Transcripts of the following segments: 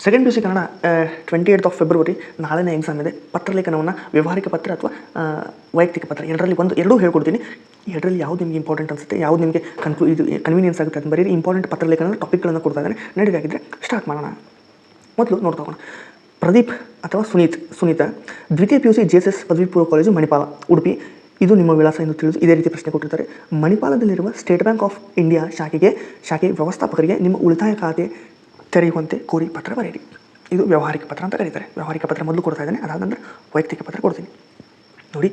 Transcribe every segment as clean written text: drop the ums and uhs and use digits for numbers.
Second P U C Kannada 28th February ನಾಳೆನೇ exam ಇದೆ. ಪತ್ರಲೇಖನವನ್ನು ವ್ಯವಹಾರಿಕ ಪತ್ರ ಅಥವಾ ವೈಯಕ್ತಿಕ ಪತ್ರ ಎರಡೂ ಹೇಳ್ಕೊಡ್ತೀನಿ. ಎರಡರಲ್ಲಿ ಯಾವ್ದು ನಿಮಗೆ ಇಂಪಾರ್ಟೆಂಟ್ ಅನಿಸುತ್ತೆ, ಯಾವ್ದು ನಿಮಗೆ ಕನ್ವೀನಿಯನ್ಸ್ ಆಗುತ್ತೆ ಅದನ್ನು ಬರೀರಿ. ಇಂಪಾರ್ಟೆಂಟ್ ಪತ್ರಲೇಖನ ಟಾಪಿಕ್ಗಳನ್ನು ಕೊಡ್ತಾ ಇದ್ದಾನೆ. ನಡೀದಾಗಿದ್ದರೆ ಸ್ಟಾರ್ಟ್ ಮಾಡೋಣ. ಮೊದಲು ನೋಡ್ತಾ ಹೋಗೋಣ. ಪ್ರದೀಪ್ ಅಥವಾ ಸುನೀತಾ ದ್ವಿತೀಯ ಪಿ ಯು ಸಿ JSS ಪದವಿ ಪೂರ್ವ ಕಾಲೇಜು ಮಣಿಪಾಲ, ಉಡುಪಿ. ಇದು ನಿಮ್ಮ ವಿಳಾಸ ಎಂದು ತಿಳಿದು ಇದೇ ರೀತಿ ಪ್ರಶ್ನೆ ಕೊಟ್ಟಿರ್ತಾರೆ. ಮಣಿಪಾಲದಲ್ಲಿರುವ ಸ್ಟೇಟ್ ಬ್ಯಾಂಕ್ ಆಫ್ ಇಂಡಿಯಾ ಶಾಖೆ ವ್ಯವಸ್ಥಾಪಕರಿಗೆ ನಿಮ್ಮ ಉಳಿತಾಯ ಖಾತೆ ತೆರೆಯುವಂತೆ ಕೋರಿ ಪತ್ರ ಬರೆಯಿರಿ. ಇದು ವ್ಯವಹಾರಿಕ ಪತ್ರ ಅಂತ ಕರೀತಾರೆ. ವ್ಯವಹಾರಿಕ ಪತ್ರ ಮೊದಲು ಕೊಡ್ತಾ ಇದ್ದಾನೆ. ಅದಾದ ನಂತರ ವೈಯಕ್ತಿಕ ಪತ್ರ ಕೊಡ್ತೀನಿ. ನೋಡಿ,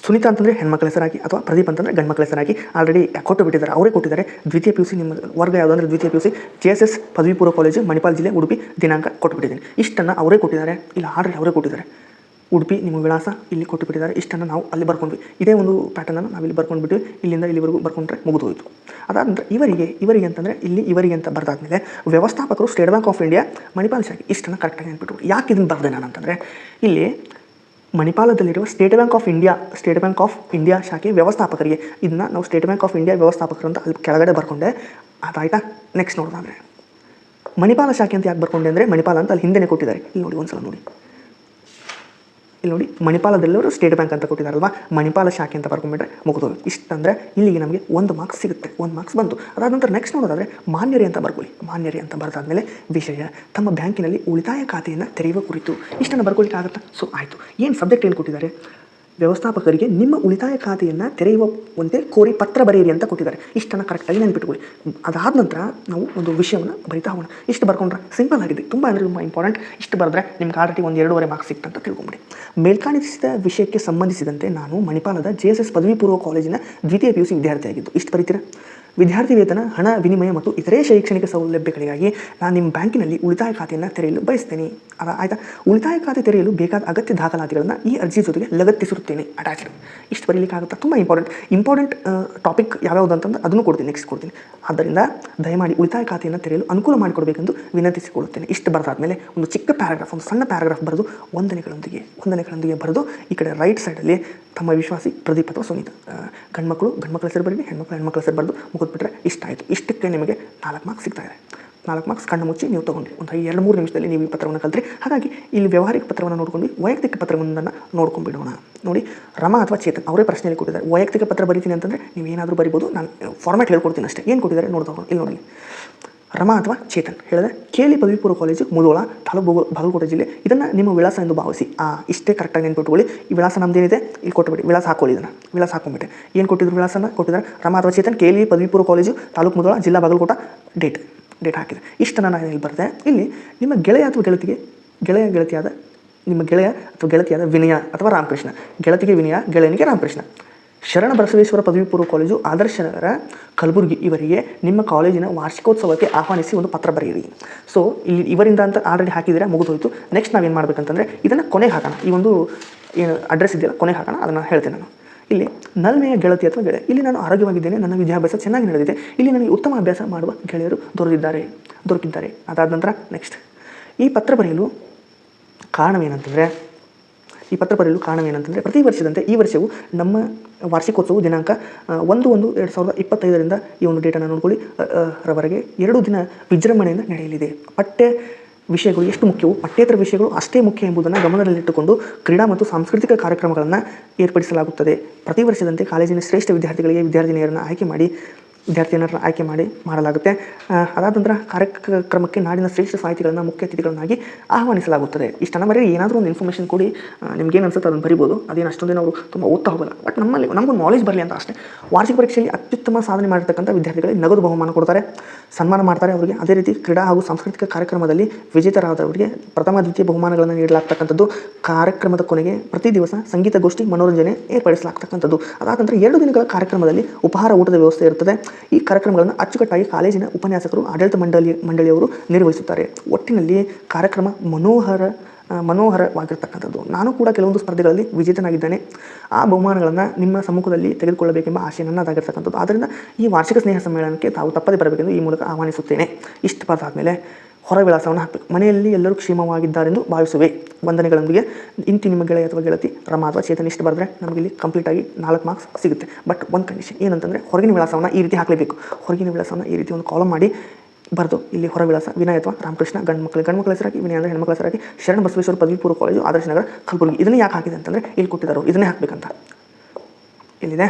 ಸುನೀತಾ ಅಂತಂದರೆ ಹೆಣ್ಮಕ್ಳ ಹೆಸರಾಗಿ ಅಥವಾ ಪ್ರದೀಪ್ ಅಂತಂದರೆ ಗಂಡ್ಮಕ್ಳ ಹೆಸರಾಗಿ ಆಲ್ರೆಡಿ ಕೊಟ್ಟು ಬಿಟ್ಟಿದ್ದಾರೆ, ಅವರೇ ಕೊಟ್ಟಿದ್ದಾರೆ. ದ್ವಿತೀಯ ಪಿ ಯು ಸಿ ನಿಮ್ಮ ವರ್ಗ ಯಾವುದು ಅಂದರೆ ದ್ವಿತೀಯ ಪಿ ಯು ಸಿ JSS ಪದವಿ ಪೂರ್ವ ಕಾಲೇಜು ಮಣಿಪಾಲ ಜಿಲ್ಲೆ, ಉಡುಪಿ. ದಿನಾಂಕ ಕೊಟ್ಟುಬಿಟ್ಟಿದ್ದೀನಿ. ಇಷ್ಟನ್ನು ಅವರೇ ಕೊಟ್ಟಿದ್ದಾರೆ, ಇಲ್ಲ ಆಲ್ರೆಡಿ ಅವರೇ ಕೊಟ್ಟಿದ್ದಾರೆ. ಉಡುಪಿ ನಿಮ್ಮ ವಿಳಾಸ ಇಲ್ಲಿ ಕೊಟ್ಟು ಬಿಟ್ಟಿದ್ದಾರೆ. ಇಷ್ಟನ್ನು ನಾವು ಅಲ್ಲಿ ಬರ್ಕೊಂಡ್ವಿ. ಇದೇ ಒಂದು ಪ್ಯಾಟರ್ನನ್ನು ನಾವಿಲ್ಲಿ ಬರ್ಕೊಂಡ್ಬಿಟ್ಟು ಇಲ್ಲಿಂದ ಇಲ್ಲಿವರೆಗೂ ಬರ್ಕೊಂಡ್ರೆ ಮುಗಿದು ಹೋಯಿತು. ಅದಾದ ನಂತರ ಇವರಿಗೆ ಅಂತಂದರೆ ಇಲ್ಲಿ ಇವರಿಗೆ ಅಂತ ಬರೆದಾದ್ಮೇಲೆ ವ್ಯವಸ್ಥಾಪಕರು state bank of India Manipal ಶಾಖೆ, ಇಷ್ಟನ್ನು ಕರೆಕ್ಟಾಗಿ ನೆನ್ಪಿಟ್ಟು. ಯಾಕೆ ಇದನ್ನು ಬರೆದೆ ನಾನು ಅಂತಂದರೆ, ಇಲ್ಲಿ ಮಣಿಪಾಲದಲ್ಲಿರುವ ಸ್ಟೇಟ್ ಬ್ಯಾಂಕ್ ಆಫ್ ಇಂಡಿಯಾ ಶಾಖೆ ವ್ಯವಸ್ಥಾಪಕರಿಗೆ, ಇದನ್ನು ನಾವು ಸ್ಟೇಟ್ ಬ್ಯಾಂಕ್ ಆಫ್ ಇಂಡಿಯಾ ವ್ಯವಸ್ಥಾಪಕರು ಅಂತ ಅಲ್ಲಿ ಕೆಳಗಡೆ ಬರ್ಕೊಂಡೆ. ಅದಾಯ್ತಾ? ನೆಕ್ಸ್ಟ್ ನೋಡೋದಾದರೆ ಮಣಿಪಾಲ ಶಾಖೆ ಅಂತ ಯಾಕೆ ಬರ್ಕೊಂಡೆ ಅಂದರೆ, ಮಣಿಪಾಲ ಅಂತ ಅಲ್ಲಿ ಹಿಂದೆನೇ ಕೊಟ್ಟಿದ್ದಾರೆ. ಇಲ್ಲಿ ನೋಡಿ, ಒಂದ್ಸಲ ನೋಡಿ, ಇಲ್ಲಿ ನೋಡಿ, ಮಣಿಪಾಲದಲ್ಲಿರುವ ಸ್ಟೇಟ್ ಬ್ಯಾಂಕ್ ಅಂತ ಕೊಟ್ಟಿದ್ದಾರಲ್ವಾ, ಮಣಿಪಾಲ ಶಾಖೆ ಅಂತ ಬರ್ಕೊಂಡ್ಬಿಟ್ರೆ ಮುಗಿದೋದು. ಇಷ್ಟಂದರೆ ಇಲ್ಲಿಗೆ ನಮಗೆ 1 ಮಾರ್ಕ್ಸ್ ಸಿಗುತ್ತೆ. 1 ಮಾರ್ಕ್ಸ್ ಬಂತು. ಅದಾದ ನಂತರ ನೆಕ್ಸ್ಟ್ ನೋಡೋದಾದರೆ ಮಾನ್ಯರಿ ಅಂತ ಬರ್ಕೊಳ್ಳಿ. ಮಾನ್ಯರಿ ಅಂತ ಬರೆದಾದ್ಮೇಲೆ ವಿಷಯ ತಮ್ಮ ಬ್ಯಾಂಕಿನಲ್ಲಿ ಉಳಿತಾಯ ಖಾತೆಯನ್ನು ತೆರೆಯುವ ಕುರಿತು, ಇಷ್ಟನ್ನು ಬರ್ಕೊಳ್ಳಿಕ್ಕೆ ಆಗುತ್ತಾ? ಸೊ ಆಯಿತು. ಏನು ಸಬ್ಜೆಕ್ಟ್ ಏನು ಕೊಟ್ಟಿದ್ದಾರೆ? ವ್ಯವಸ್ಥಾಪಕರಿಗೆ ನಿಮ್ಮ ಉಳಿತಾಯ ಖಾತೆಯನ್ನು ತೆರೆಯುವಂತೆ ಕೋರಿ ಪತ್ರ ಬರೆಯಿರಿ ಅಂತ ಕೊಟ್ಟಿದ್ದಾರೆ. ಇಷ್ಟನ್ನು ಕರೆಕ್ಟಾಗಿ ನೆನಪಿಟ್ಕೊಳ್ಳಿ. ಅದಾದ ನಂತರ ನಾವು ಒಂದು ವಿಷಯವನ್ನು ಬರಿತಾ ಹೋಗೋಣ. ಇಷ್ಟು ಬರ್ಕೊಂಡ್ರೆ ಸಿಂಪಲ್ ಆಗಿದೆ, ತುಂಬ ಅಂದರೆ ತುಂಬ ಇಂಪಾರ್ಟೆಂಟ್. ಇಷ್ಟು ಬರೆದ್ರೆ ನಿಮ್ಗೆ ಆಲ್ರೆಡಿ 1-2.5 ಮಾರ್ಕ್ಸ್ ಸಿಕ್ತಂತ ತಿಳ್ಕೊಂಬಿಡಿ. ಮೇಲ್ಕಾಣಿಸಿದ ವಿಷಯಕ್ಕೆ ಸಂಬಂಧಿಸಿದಂತೆ ನಾನು ಮಣಿಪಾಲದ JSS ಪದವಿ ಪೂರ್ವ ಕಾಲೇಜಿನ ದ್ವಿತೀಯ ಪಿ ಯು ಸಿ ವಿದ್ಯಾರ್ಥಿಯಾಗಿದ್ದು. ಇಷ್ಟು ಬರೀತೀರಾ? ವಿದ್ಯಾರ್ಥಿ ವೇತನ, ಹಣ ವಿನಿಮಯ ಮತ್ತು ಇತರೆ ಶೈಕ್ಷಣಿಕ ಸೌಲಭ್ಯಗಳಿಗಾಗಿ ನಾನು ನಿಮ್ಮ ಬ್ಯಾಂಕಿನಲ್ಲಿ ಉಳಿತಾಯ ಖಾತೆಯನ್ನು ತೆರೆಯಲು ಬಯಸ್ತೇನೆ. ಆಯಿತಾ? ಉಳಿತಾಯ ಖಾತೆ ತೆರೆಯಲು ಬೇಕಾದ ಅಗತ್ಯ ದಾಖಲಾತಿಗಳನ್ನು ಈ ಅರ್ಜಿ ಜೊತೆಗೆ ಲಗತ್ತಿಸಿರುತ್ತೇನೆ. ಅಟ್ಯಾಚ್ಡ್. ಇಷ್ಟು ಬರೀಲಿಕ್ಕಾಗುತ್ತಾ? ತುಂಬ ಇಂಪಾರ್ಟೆಂಟ್ ಟಾಪಿಕ್ ಯಾವ್ಯಾವುದು ಅಂತಂದ್ರೆ ಅದನ್ನು ಕೊಡ್ತೀನಿ, ನೆಕ್ಸ್ಟ್ ಕೊಡ್ತೀನಿ. ಆದ್ದರಿಂದ ದಯಮಾಡಿ ಉಳಿತಾಯ ಖಾತೆಯನ್ನು ತೆರೆಯಲು ಅನುಕೂಲ ಮಾಡಿಕೊಡಬೇಕೆಂದು ವಿನಂತಿಸಿಕೊಳ್ಳುತ್ತೇನೆ. ಇಷ್ಟು ಬರೆದಾದ್ಮೇಲೆ ಒಂದು ಚಿಕ್ಕ ಪ್ಯಾರಾಗ್ರಾಫ್, ಒಂದು ಸಣ್ಣ ಪ್ಯಾರಾಗ್ರಾಫ್ ಬರೆದು ವಂದನೆಗಳೊಂದಿಗೆ ಬರೆದು ಈ ಕಡೆ ರೈಟ್ ಸೈಡಲ್ಲಿ ತಮ್ಮ ವಿಶ್ವಾಸಿ ಪ್ರದೀಪ್ ಅಥವಾ ಸುನೀತಾ, ಗಂಡ್ಮಕ್ಳ ಹೆಸರು ಬರೀರಿ, ಹೆಣ್ಮಕ್ಳ ಹೆಸರು ಬರೆದು ಮುಗಿದ್ಬಿಟ್ರೆ ಇಷ್ಟ ಆಯಿತು. ಇಷ್ಟಕ್ಕೆ ನಿಮಗೆ 4 ಮಾರ್ಕ್ಸ್ ಸಿಗ್ತಾ ಇದೆ. 4 ಮಾರ್ಕ್ಸ್ ಕಣ್ಣು ಮುಚ್ಚಿ ನೀವು ತೊಗೊಂಡ್ರಿ. ಒಂದು 2-3 ನಿಮಿಷದಲ್ಲಿ ನೀವು ಈ ಪತ್ರವನ್ನು ಕಲ್ತ್ರಿ. ಹಾಗಾಗಿ ಇಲ್ಲಿ ವ್ಯವಹಾರಿಕ ಪತ್ರವನ್ನು ನೋಡ್ಕೊಂಡು ವೈಯಕ್ತಿಕ ಪತ್ರವೊಂದನ್ನು ನೋಡ್ಕೊಂಡ್ಬಿಡೋಣ. ನೋಡಿ, ರಮಾ ಅಥವಾ ಚೇತನ್ ಅವರೇ ಪ್ರಶ್ನೆಯಲ್ಲಿ ಕೊಟ್ಟಿದ್ದಾರೆ. ವೈಯಕ್ತಿಕ ಪತ್ರ ಬರೀತೀನಿ ಅಂತಂದರೆ ನೀವು ಏನಾದರೂ ಬರಿಬೋದು, ನಾನು ಫಾರ್ಮ್ಯಾಟ್ ಹೇಳ್ಕೊಡ್ತೀನಿ ಅಷ್ಟೇ. ಏನು ಕೊಟ್ಟಿದ್ದಾರೆ ನೋಡ್ತಾ ಹೋಗೋಣ. ಇಲ್ಲಿ ನೋಡಿ, ರಮಾ ಅಥವಾ ಚೇತನ್ ಹೇಳಿದೆ, KLE ಪದವಿ ಪೂರ್ವ ಕಾಲೇಜು, ಮುಧೋಳ, ತಾಲೂಕು, ಬಾಗಲಕೋಟೆ ಜಿಲ್ಲೆ. ಇದನ್ನು ನಿಮ್ಮ ವಿಳಾಸ ಎಂದು ಭಾವಿಸಿ. ಇಷ್ಟೇ ಕರೆಕ್ಟಾಗಿ ನೆನ್ಪಿಟ್ಕೊಳ್ಳಿ. ಈ ವಿಳಾಸ ನಮ್ಮದೇನಿದೆ ಇಲ್ಲಿ ಕೊಟ್ಟುಬಿಡಿ. ವಿಳಾಸ ಹಾಕೊಳ್ಳಿ. ಇದನ್ನು ವಿಳಾಸ ಹಾಕೊಂಡ್ಬಿಟ್ಟೆ. ಏನು ಕೊಟ್ಟಿದ್ರು? ವಿಳಾಸನ ಕೊಟ್ಟಿದ್ದಾರೆ. ರಮಾ ಅಥವಾ ಚೇತನ್, KLE ಪದವಿ ಪೂರ್ವ ಕಾಲೇಜು, ತಾಲೂಕು ಮುಧೋಳ, ಜಿಲ್ಲಾ ಬಾಗಲಕೋಟ, ಡೇಟ್ ಹಾಕಿದೆ. ಇಷ್ಟನ್ನು ನಾನು ಇಲ್ಲಿ ಬರ್ತೇನೆ. ಇಲ್ಲಿ ನಿಮ್ಮ ಗೆಳೆಯ ಅಥವಾ ಗೆಳತಿಯಾದ ವಿನಯ ಅಥವಾ ರಾಮಕೃಷ್ಣ. ಗೆಳತಿಗೆ ವಿನಯ, ಗೆಳೆಯನಿಗೆ ರಾಮಕೃಷ್ಣ. ಶರಣ ಬಸವೇಶ್ವರ ಪದವಿ ಪೂರ್ವ ಕಾಲೇಜು, ಆದರ್ಶ ನಗರ, ಕಲಬುರಗಿ ಇವರಿಗೆ ನಿಮ್ಮ ಕಾಲೇಜಿನ ವಾರ್ಷಿಕೋತ್ಸವಕ್ಕೆ ಆಹ್ವಾನಿಸಿ ಒಂದು ಪತ್ರ ಬರೆಯಿರಿ. ಸೊ ಇಲ್ಲಿ ಇವರಿಂದ ಅಂತ ಆಲ್ರೆಡಿ ಹಾಕಿದರೆ ಮುಗಿದೋಯ್ತು. ನೆಕ್ಸ್ಟ್ ನಾವೇನು ಮಾಡಬೇಕಂತಂದರೆ ಇದನ್ನು ಕೊನೆಗೆ ಹಾಕೋಣ. ಈ ಒಂದು ಏನು ಅಡ್ರೆಸ್ ಇದೆಯಲ್ಲ ಕೊನೆಗೆ ಹಾಕೋಣ. ಅದನ್ನು ಹೇಳ್ತೇನೆ ನಾನು. ಇಲ್ಲಿ ನಲ್ಮೆಯ ಗೆಳತಿ ಅಥವಾ ಗೆಳೆಯ, ಇಲ್ಲಿ ನಾನು ಆರೋಗ್ಯವಾಗಿದ್ದೇನೆ, ನನ್ನ ವಿದ್ಯಾಭ್ಯಾಸ ಚೆನ್ನಾಗಿ ನಡೆದಿದೆ, ಇಲ್ಲಿ ನನಗೆ ಉತ್ತಮ ಅಭ್ಯಾಸ ಮಾಡುವ ಗೆಳೆಯರು ದೊರಕಿದ್ದಾರೆ. ಅದಾದ ನಂತರ ನೆಕ್ಸ್ಟ್ ಈ ಪತ್ರ ಬರೆಯಲು ಕಾರಣವೇನಂತಂದರೆ ಪ್ರತಿ ವರ್ಷದಂತೆ ಈ ವರ್ಷವೂ ನಮ್ಮ ವಾರ್ಷಿಕೋತ್ಸವ ದಿನಾಂಕ 1/1/2025 ಈ ಒಂದು ಡೇಟನ್ನು ನೋಡ್ಕೊಳ್ಳಿ ರವರೆಗೆ 2 ದಿನ ವಿಜೃಂಭಣೆಯಿಂದ ನಡೆಯಲಿದೆ. ಪಠ್ಯ ವಿಷಯಗಳು ಎಷ್ಟು ಮುಖ್ಯವೋ ಪಠ್ಯೇತರ ವಿಷಯಗಳು ಅಷ್ಟೇ ಮುಖ್ಯ ಎಂಬುದನ್ನು ಗಮನದಲ್ಲಿಟ್ಟುಕೊಂಡು ಕ್ರೀಡಾ ಮತ್ತು ಸಾಂಸ್ಕೃತಿಕ ಕಾರ್ಯಕ್ರಮಗಳನ್ನು ಏರ್ಪಡಿಸಲಾಗುತ್ತದೆ. ಪ್ರತಿ ವರ್ಷದಂತೆ ಕಾಲೇಜಿನ ಶ್ರೇಷ್ಠ ವಿದ್ಯಾರ್ಥಿನಿಯರನ್ನು ಆಯ್ಕೆ ಮಾಡಿ ಮಾಡಲಾಗುತ್ತೆ. ಅದಾದ ನಂತರ ಕಾರ್ಯಕ್ರಮಕ್ಕೆ ನಾಡಿನ ಶ್ರೇಷ್ಠ ಸಾಹಿತಿಗಳನ್ನು ಮುಖ್ಯ ಅತಿಥಿಗಳನ್ನಾಗಿ ಆಹ್ವಾನಿಸಲಾಗುತ್ತದೆ. ಇಷ್ಟನ್ನು ಬರೀ ಏನಾದರೂ ಒಂದು ಇನ್ಫಾರ್ಮೇಷನ್ ಕೊಡಿ, ನಿಮಗೇನು ಅನ್ಸುತ್ತೆ ಅದನ್ನು ಬರಿಬೋದು. ಅದೇನು ಅಷ್ಟೊಂದೇನು ಅವರು ತುಂಬ ಓದ್ತಾ ಹೋಗಲ್ಲ, ಬಟ್ ನಮಗೊಂದು ನಾಲೆಜ್ ಬರಲಿ ಅಂತ ಅಷ್ಟೇ. ವಾರ್ಷಿಕ ಪರೀಕ್ಷೆಯಲ್ಲಿ ಅತ್ಯುತ್ತಮ ಸಾಧನೆ ಮಾಡಿರ್ತಕ್ಕಂಥ ವಿದ್ಯಾರ್ಥಿಗಳಿಗೆ ನಗದು ಬಹುಮಾನ ಕೊಡ್ತಾರೆ, ಸನ್ಮಾನ ಮಾಡ್ತಾರೆ ಅವರಿಗೆ. ಅದೇ ರೀತಿ ಕ್ರೀಡಾ ಹಾಗೂ ಸಾಂಸ್ಕೃತಿಕ ಕಾರ್ಯಕ್ರಮದಲ್ಲಿ ವಿಜೇತರಾದವರಿಗೆ ಪ್ರಥಮ ದ್ವಿತೀಯ ಬಹುಮಾನಗಳನ್ನು ನೀಡಲಾಗ್ತಕ್ಕಂಥದ್ದು. ಕಾರ್ಯಕ್ರಮದ ಕೊನೆಗೆ ಪ್ರತಿ ದಿವಸ ಸಂಗೀತ ಗೋಷ್ಠಿ ಮನೋರಂಜನೆ ಏರ್ಪಡಿಸಲಾಗ್ತಕ್ಕಂಥದ್ದು. ಅದಾದ ನಂತರ 2 ದಿನಗಳ ಕಾರ್ಯಕ್ರಮದಲ್ಲಿ ಉಪಹಾರ ಊಟದ ವ್ಯವಸ್ಥೆ ಇರುತ್ತದೆ. ಈ ಕಾರ್ಯಕ್ರಮಗಳನ್ನು ಅಚ್ಚುಕಟ್ಟಾಗಿ ಕಾಲೇಜಿನ ಉಪನ್ಯಾಸಕರು, ಆಡಳಿತ ಮಂಡಳಿಯವರು ನಿರ್ವಹಿಸುತ್ತಾರೆ. ಒಟ್ಟಿನಲ್ಲಿ ಕಾರ್ಯಕ್ರಮ ಮನೋಹರವಾಗಿರ್ತಕ್ಕಂಥದ್ದು. ನಾನು ಕೂಡ ಕೆಲವೊಂದು ಸ್ಪರ್ಧೆಗಳಲ್ಲಿ ವಿಜೇತನಾಗಿದ್ದೇನೆ. ಆ ಬಹುಮಾನಗಳನ್ನು ನಿಮ್ಮ ಸಮ್ಮುಖದಲ್ಲಿ ತೆಗೆದುಕೊಳ್ಳಬೇಕೆಂಬ ಆಶೆ ನನ್ನದಾಗಿರ್ತಕ್ಕಂಥದ್ದು. ಆದ್ದರಿಂದ ಈ ವಾರ್ಷಿಕ ಸ್ನೇಹ ಸಮ್ಮೇಳನಕ್ಕೆ ತಾವು ತಪ್ಪದೇ ಬರಬೇಕೆಂದು ಈ ಮೂಲಕ ಆಹ್ವಾನಿಸುತ್ತೇನೆ. ಇಷ್ಟು ಬರೆದಾದಮೇಲೆ ಹೊರ ವಿಳಾಸವನ್ನು ಹಾಕಬೇಕು. ಮನೆಯಲ್ಲಿ ಎಲ್ಲರೂ ಕ್ಷೇಮವಾಗಿದ್ದಾರೆಂದು ಭಾವಿಸುವೆ. ವಂದನೆಗಳೊಂದಿಗೆ ಇಂತಿ ನಿಮ್ಮ ಗೆಳೆಯ ಅಥವಾ ಗೆಳತಿ ರಮಾ ಅಥವಾ ಚೇತನ್. ಇಷ್ಟು ಬರೆದ್ರೆ ನಮಗೆ ಇಲ್ಲಿ ಕಂಪ್ಲೀಟಾಗಿ 4 ಮಾರ್ಕ್ಸ್ ಸಿಗುತ್ತೆ. ಬಟ್ ಒಂದು ಕಂಡೀಷನ್ ಏನಂತಂದರೆ ಹೊರಗಿನ ವಿಳಾಸವನ್ನು ಈ ರೀತಿ ಹಾಕಲೇಬೇಕು. ಹೊರಗಿನ ವಿಳಾಸವನ್ನು ಈ ರೀತಿ ಒಂದು ಕಾಲಮ್ ಮಾಡಿ ಬರೆದು ಇಲ್ಲಿ ಹೊರವಿಳಾಸ ವಿನಯ ಅಥವಾ ರಾಮಕೃಷ್ಣ ಗಂಡು ಮಕ್ಕಳ ಹೆಸರಾಗಿ, ವಿನಯ ಅಂದರೆ ಹೆಣ್ಮಕ್ಳ ಹೆಸರಾಗಿ, ಶರಣ ಬಸವೇಶ್ವರ ಪದವಿ ಪೂರ್ವ ಕಾಲೇಜು ಆದರ್ಶ ನಗರ ಕಲಬುರಗಿ. ಇದನ್ನೇ ಯಾಕೆ ಹಾಕಿದೆ ಅಂತಂದರೆ ಇಲ್ಲಿ ಕೊಟ್ಟಿದ್ದಾರೋ ಇದನ್ನೇ ಹಾಕಬೇಕಂತ. ಇಲ್ಲಿದೆ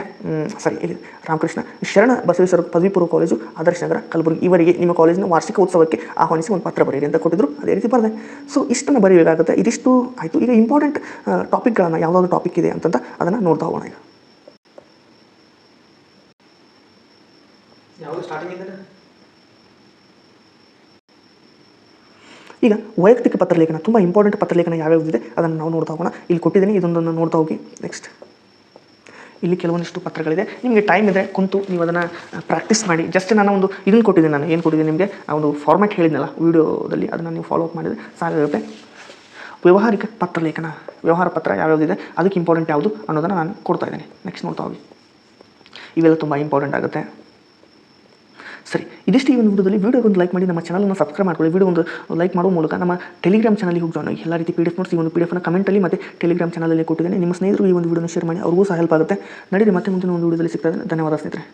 ಇಲ್ಲಿ ರಾಮಕೃಷ್ಣ ಶರಣ ಬಸವೇಶ್ವರ ಪದವಿ ಪೂರ್ವ ಕಾಲೇಜು ಆದರ್ಶ ನಗರ ಕಲಬುರಗಿ ಇವರಿಗೆ ನಿಮ್ಮ ಕಾಲೇಜಿನ ವಾರ್ಷಿಕ ಉತ್ಸವಕ್ಕೆ ಆಹ್ವಾನಿಸಿ ಒಂದು ಪತ್ರ ಬರೆಯಿರಿ ಅಂತ ಕೊಟ್ಟಿದ್ರು. ಅದೇ ರೀತಿ ಬರೆದೆ. ಸೊ ಇಷ್ಟನ್ನು ಬರೀಬೇಕಾಗುತ್ತೆ. ಇದಿಷ್ಟು ಆಯಿತು. ಈಗ ಇಂಪಾರ್ಟೆಂಟ್ ಟಾಪಿಕ್ಗಳನ್ನು ಯಾವುದಾದ್ರು ಟಾಪಿಕ್ ಇದೆ ಅಂತಂತ ಅದನ್ನು ನೋಡ್ತಾ ಹೋಗೋಣ. ಈಗ ವೈಯಕ್ತಿಕ ಪತ್ರಲೇಖನ ತುಂಬ ಇಂಪಾರ್ಟೆಂಟ್ ಪತ್ರಲೇಖನ ಯಾವ್ಯಾವುದಿದೆ ಅದನ್ನು ನಾವು ನೋಡ್ತಾ ಹೋಗೋಣ. ಇಲ್ಲಿ ಕೊಟ್ಟಿದ್ದೀನಿ, ಇದೊಂದನ್ನು ನೋಡ್ತಾ ಹೋಗಿ. ನೆಕ್ಸ್ಟ್ ಇಲ್ಲಿ ಕೆಲವೊಂದಿಷ್ಟು ಪತ್ರಗಳಿದೆ. ನಿಮಗೆ ಟೈಮ್ ಇದ್ದರೆ ಕುಂತು ನೀವು ಅದನ್ನು ಪ್ರಾಕ್ಟೀಸ್ ಮಾಡಿ. ಜಸ್ಟ್ ನಾನು ಒಂದು ಇದನ್ನು ಕೊಟ್ಟಿದ್ದೀನಿ, ನಾನು ಏನು ಕೊಟ್ಟಿದ್ದೀನಿ ನಿಮಗೆ ಆ ಒಂದು ಫಾರ್ಮ್ಯಾಟ್ ಹೇಳಿದ್ನಲ್ಲ ವೀಡಿಯೋದಲ್ಲಿ, ಅದನ್ನು ನೀವು ಫಾಲೋ ಅಪ್ ಮಾಡಿದರೆ ಸಾಕಾಗುತ್ತೆ. ವ್ಯವಹಾರಿಕ ಪತ್ರಲೇಖನ, ವ್ಯವಹಾರ ಪತ್ರ ಯಾವ್ಯಾವುದಿದೆ ಅದಕ್ಕೆ ಇಂಪಾರ್ಟೆಂಟ್ ಯಾವುದು ಅನ್ನೋದನ್ನು ನಾನು ಕೊಡ್ತಾ ಇದ್ದೀನಿ. ನೆಕ್ಸ್ಟ್ ನೋಡ್ತಾ ಹೋಗಿ. ಇವೆಲ್ಲ ತುಂಬ ಇಂಪಾರ್ಟೆಂಟ್ ಆಗುತ್ತೆ. ಸರಿ, ಇದಿಷ್ಟು ಈ ಒಂದು ವಿಡಿಯೋದಲ್ಲಿ. ವಿಡಿಯೋಗೊಂದು ಲೈಕ್ ಮಾಡಿ, ನಮ್ಮ ಚಾನಲನ್ನು ಸಬ್ಸ್ಕ್ರೈಬ್ ಮಾಡ್ಕೊಳ್ಳಿ. ವಿಡಿಯೋ ಒಂದು ಲೈಕ್ ಮಾಡುವ ಮೂಲಕ ನಮ್ಮ ಟೆಲಿಗ್ರಾಮ್ ಚಾನಲ್ಗೆ ಹೋಗಿ ಜಾಯ್ನ್ ಆಗಿ. ಎಲ್ಲ ರೀತಿ PDF ನೋಟ್ಸ್ ಈ ಒಂದು PDF ಕಮೆಂಟಲ್ಲಿ ಮತ್ತು ಟೆಲಿಗ್ರಾಮ್ ಚಾನಲಲ್ಲಿ ಕೊಟ್ಟಿದ್ದೇನೆ. ನಿಮ್ಮ ಸ್ನೇಹಿತರು ಈ ಒಂದು ವಿಡಿಯೋನ ಶೇರ್ ಮಾಡಿ, ಅವ್ರಿಗೂ ಸಹ ಹೆಲ್ಪ್ ಆಗುತ್ತೆ. ನಡೀರಿ ಮತ್ತೆ ಮುಂದಿನ ಒಂದು ವಿಡಿಯೋದಲ್ಲಿ ಸಿಗ್ತದೆ. ಧನ್ಯವಾದ ಸ್ನೇಹಿತರೆ.